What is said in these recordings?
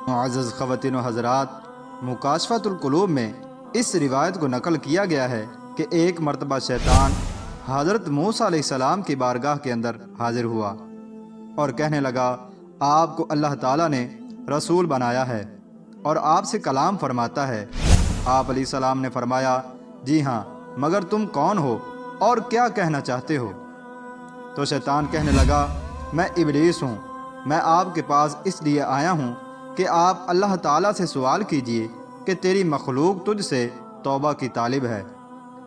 معزز خواتین و حضرات، مکاشفۃ القلوب میں اس روایت کو نقل کیا گیا ہے کہ ایک مرتبہ شیطان حضرت موسیٰ علیہ السلام کی بارگاہ کے اندر حاضر ہوا اور کہنے لگا، آپ کو اللہ تعالیٰ نے رسول بنایا ہے اور آپ سے کلام فرماتا ہے۔ آپ علیہ السلام نے فرمایا، جی ہاں، مگر تم کون ہو اور کیا کہنا چاہتے ہو؟ تو شیطان کہنے لگا، میں ابلیس ہوں، میں آپ کے پاس اس لیے آیا ہوں کہ آپ اللہ تعالیٰ سے سوال کیجئے کہ تیری مخلوق تجھ سے توبہ کی طالب ہے۔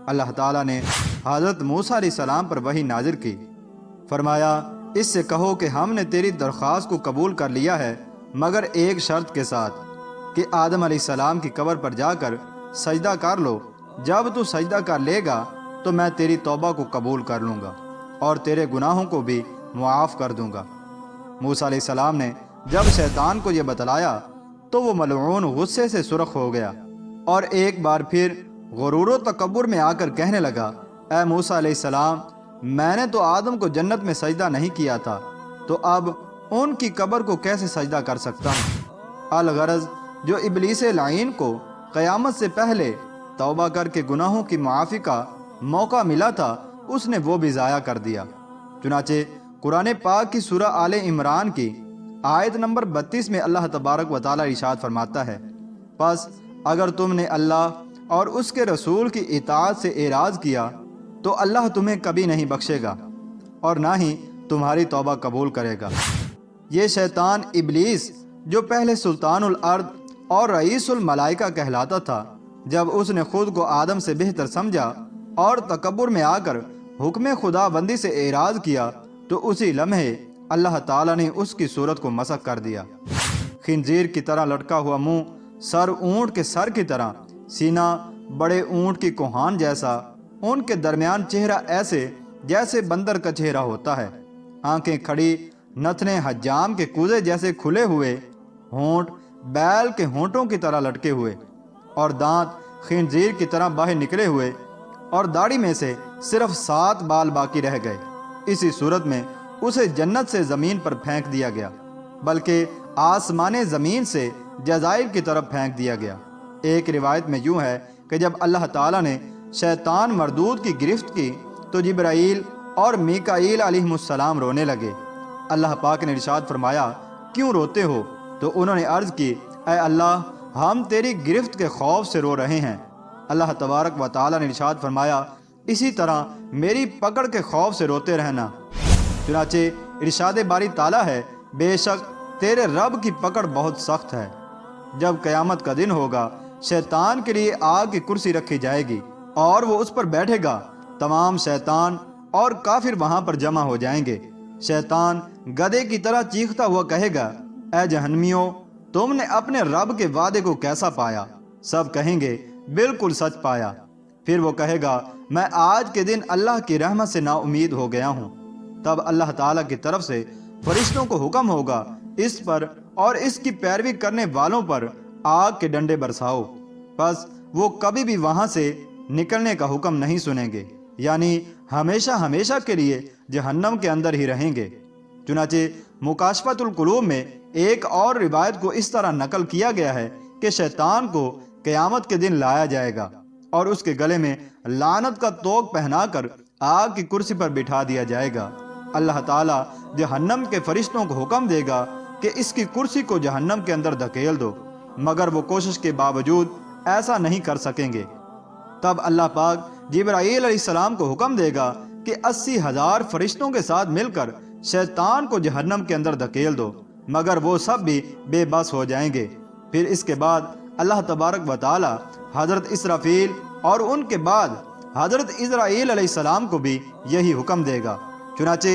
اللہ تعالیٰ نے حضرت موسیٰ علیہ السلام پر وحی نازل کی، فرمایا، اس سے کہو کہ ہم نے تیری درخواست کو قبول کر لیا ہے، مگر ایک شرط کے ساتھ کہ آدم علیہ السلام کی قبر پر جا کر سجدہ کر لو۔ جب تو سجدہ کر لے گا تو میں تیری توبہ کو قبول کر لوں گا اور تیرے گناہوں کو بھی معاف کر دوں گا۔ موسیٰ علیہ السلام نے جب شیطان کو یہ بتلایا تو وہ ملعون غصے سے سرخ ہو گیا اور ایک بار پھر غرور و تکبر میں آ کر کہنے لگا، اے موسیٰ علیہ السلام، میں نے تو آدم کو جنت میں سجدہ نہیں کیا تھا، تو اب ان کی قبر کو کیسے سجدہ کر سکتا ہوں؟ الغرض جو ابلیس لعین کو قیامت سے پہلے توبہ کر کے گناہوں کی معافی کا موقع ملا تھا، اس نے وہ بھی ضائع کر دیا۔ چنانچہ قرآن پاک کی سورہ آل عمران کی آیت نمبر 32 میں اللہ تبارک و تعالی ارشاد فرماتا ہے، پس اگر تم نے اللہ اور اس کے رسول کی اطاعت سے اعراض کیا تو اللہ تمہیں کبھی نہیں بخشے گا اور نہ ہی تمہاری توبہ قبول کرے گا۔ یہ شیطان ابلیس جو پہلے سلطان الارض اور رئیس الملائکہ کہلاتا تھا، جب اس نے خود کو آدم سے بہتر سمجھا اور تکبر میں آ کر حکم خدا بندی سے اعراض کیا تو اسی لمحے اللہ تعالیٰ نے اس کی صورت کو مسخ کر دیا۔ خنزیر کی طرح لٹکا ہوا منہ، سر اونٹ کے سر کی طرح، سینہ بڑے اونٹ کی کوہان جیسا، ان کے درمیان چہرہ ایسے جیسے بندر کا چہرہ ہوتا ہے، آنکھیں کھڑی، نتنے حجام کے کوزے جیسے کھلے ہوئے، ہونٹ بیل کے ہونٹوں کی طرح لٹکے ہوئے اور دانت خنزیر کی طرح باہر نکلے ہوئے، اور داڑھی میں سے صرف 7 بال باقی رہ گئے۔ اسی صورت میں اسے جنت سے زمین پر پھینک دیا گیا، بلکہ آسمان زمین سے جزائر کی طرف پھینک دیا گیا۔ ایک روایت میں یوں ہے کہ جب اللہ تعالیٰ نے شیطان مردود کی گرفت کی تو جبرائیل اور میکائیل علیہ السلام رونے لگے۔ اللہ پاک نے ارشاد فرمایا، کیوں روتے ہو؟ تو انہوں نے عرض کی، اے اللہ، ہم تیری گرفت کے خوف سے رو رہے ہیں۔ اللہ تبارک و تعالیٰ نے ارشاد فرمایا، اسی طرح میری پکڑ کے خوف سے روتے رہنا۔ چنانچہ ارشاد باری تعالیٰ ہے، بے شک تیرے رب کی پکڑ بہت سخت ہے۔ جب قیامت کا دن ہوگا، شیطان کے لیے آگ کی کرسی رکھی جائے گی اور وہ اس پر بیٹھے گا۔ تمام شیطان اور کافر وہاں پر جمع ہو جائیں گے۔ شیطان گدھے کی طرح چیختا ہوا کہے گا، اے جہنمیوں، تم نے اپنے رب کے وعدے کو کیسا پایا؟ سب کہیں گے، بالکل سچ پایا۔ پھر وہ کہے گا، میں آج کے دن اللہ کی رحمت سے نا امید ہو گیا ہوں۔ تب اللہ تعالیٰ کی طرف سے فرشتوں کو حکم ہوگا، اس پر اور اس کی پیروی کرنے والوں پر آگ کے ڈنڈے برساؤ۔ پس وہ کبھی بھی وہاں سے نکلنے کا حکم نہیں سنیں گے، یعنی ہمیشہ ہمیشہ کے لیے جہنم کے اندر ہی رہیں گے۔ چنانچہ مکاشفۃ القلوب میں ایک اور روایت کو اس طرح نقل کیا گیا ہے کہ شیطان کو قیامت کے دن لایا جائے گا اور اس کے گلے میں لعنت کا طوق پہنا کر آگ کی کرسی پر بٹھا دیا جائے گا۔ اللہ تعالیٰ جہنم کے فرشتوں کو حکم دے گا کہ اس کی کرسی کو جہنم کے اندر دھکیل دو، مگر وہ کوشش کے باوجود ایسا نہیں کر سکیں گے۔ تب اللہ پاک جبرائیل علیہ السلام کو حکم دے گا کہ 80,000 فرشتوں کے ساتھ مل کر شیطان کو جہنم کے اندر دھکیل دو، مگر وہ سب بھی بے بس ہو جائیں گے۔ پھر اس کے بعد اللہ تبارک و تعالی حضرت اسرافیل اور ان کے بعد حضرت اسرائیل علیہ السلام کو بھی یہی حکم دے گا۔ چنانچہ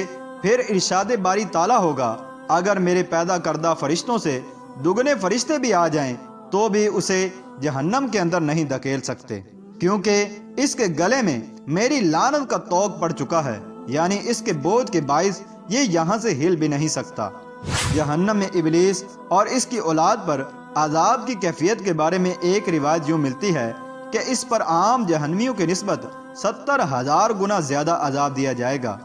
پھر ارشاد باری تعالیٰ ہوگا، اگر میرے پیدا کردہ فرشتوں سے دگنے فرشتے بھی آ جائیں تو بھی اسے جہنم کے اندر نہیں دھکیل سکتے، کیونکہ اس کے گلے میں میری لعنت کا طوق پڑ چکا ہے، یعنی اس کے بوجھ کے باعث یہ یہاں سے ہل بھی نہیں سکتا۔ جہنم میں ابلیس اور اس کی اولاد پر عذاب کی کیفیت کے بارے میں ایک روایت یوں ملتی ہے کہ اس پر عام جہنمیوں کی نسبت 70,000 گنا زیادہ عذاب دیا جائے گا۔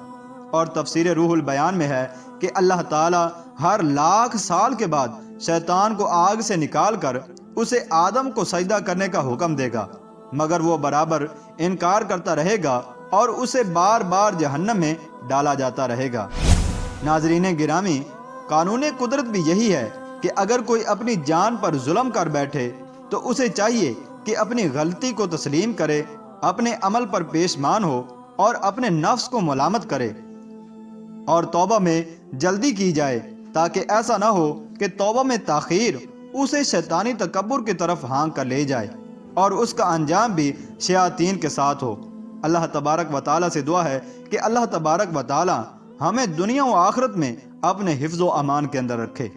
اور تفسیر روح البیان میں ہے کہ اللہ تعالیٰ ہر 1,00,000 سال کے بعد شیطان کو آگ سے نکال کر اسے آدم کو سجدہ کرنے کا حکم دے گا، مگر وہ برابر انکار کرتا رہے گا اور اسے بار بار جہنم میں ڈالا جاتا رہے گا۔ ناظرین گرامی، قانون قدرت بھی یہی ہے کہ اگر کوئی اپنی جان پر ظلم کر بیٹھے تو اسے چاہیے کہ اپنی غلطی کو تسلیم کرے، اپنے عمل پر پیشمان ہو اور اپنے نفس کو ملامت کرے اور توبہ میں جلدی کی جائے، تاکہ ایسا نہ ہو کہ توبہ میں تاخیر اسے شیطانی تکبر کی طرف ہانک کر لے جائے اور اس کا انجام بھی شیاطین کے ساتھ ہو۔ اللہ تبارک و تعالیٰ سے دعا ہے کہ اللہ تبارک و تعالیٰ ہمیں دنیا و آخرت میں اپنے حفظ و امان کے اندر رکھے۔